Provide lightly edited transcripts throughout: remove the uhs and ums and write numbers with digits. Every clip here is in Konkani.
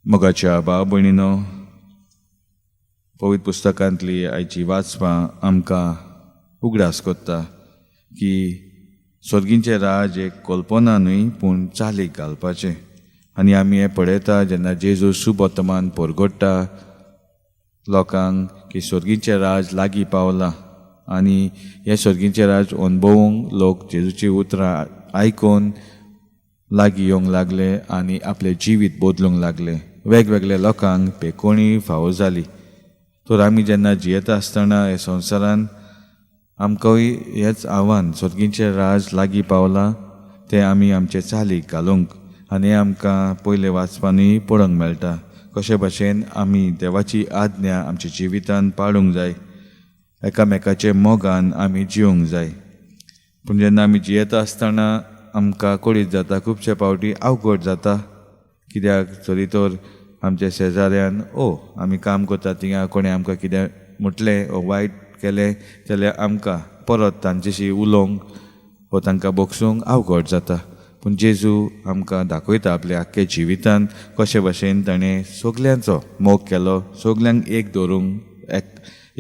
मोगाच्या भाव भयणीनो, पवित्र पुस्तकांतली आयची वाचपां आमकां उगडास कोत्ता की स्वर्गींचें राज एक कल्पना न्हय पूण चालीक घालपाचें. आनी आमी हें पळयता जेन्ना जेजू शुभ वर्तमान परगट्टा लोकांक की स्वर्गींचें राज लागीं पावलां. आनी हें स्वर्गींचें राज अणभवूंक लोक जेजूची उतरां आयकून लागीं येवंक लागले आनी आपलें जिवीत बदलूंक लागले. वेगवेगळ्या लोकांक पेकोणी फावो जाली. तर आमी जेन्ना जियेता आसतना हे संवसारान आमकांय हेंच आव्हान, स्वर्गींचें राज लागीं पावलां तें आमी आमचे चालीक घालूंक. आनी आमकां पयले वाचपांनी पळोवंक मेळटा कशे भाशेन आमी देवाची आज्ञा आमच्या जिवितान पाळूंक जाय, एकामेकाचे मोगान आमी जिवंक जाय. पूण जेन्ना आमी जियेता आसतना आमकां कळीत जाता खुबशे फावटी अवघड जाता. कित्याक तरी तर आमच्या शेजाऱ्यान आमी काम करता थिंगा कोणें आमकां कितें म्हटलें ओ वायट केलें जाल्यार आमकां परत तांचेशी उलोवंक वा तांकां बोगसूंक अवघड जाता. पूण जेजू आमकां दाखयता आपल्या आख्ख्या जिवितान कशे भाशेन ताणें सगल्यांचो मोग केलो, सगल्यांक एक धरूंक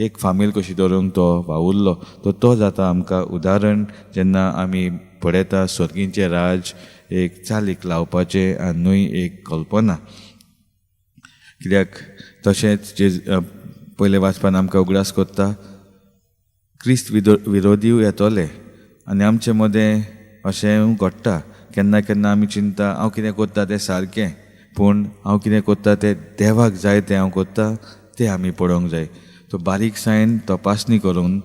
एक फामील कशी धरूंक तो वावुरलो. तो जाता आमकां उदाहरण जेन्ना आमी पळयता स्वर्गींचें राज एक चालीक लावपाचें आनी न्हय एक कल्पना. कित्याक तशेंच पयले वाचपान आमकां उगडास कोत्ता क्रिस्त विरोधी येतोले आनी आमचे मदें अशें घडटा. केन्ना केन्ना आमी चिंतता हांव कितें कोत्ता तें सारकें, पूण हांव कितें कोत्ता तें देवाक जाय तें हांव कोत्ता तें आमी पळोवंक जाय. तो बारीकसायेन तपासणी करून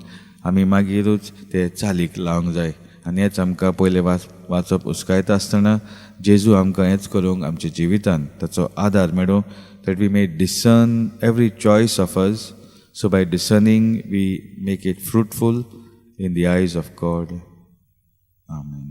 आमी मागीरूच तें चालीक लावंक जाय. आनी हेंच आमकां पयले वाचप उस्कायता आसतना जेजू आमकां हेंच करूंक आमच्या जिवितान ताचो आदार मेळूं. that we may discern every choice of us, so by discerning we make it fruitful in the eyes of God. Amen.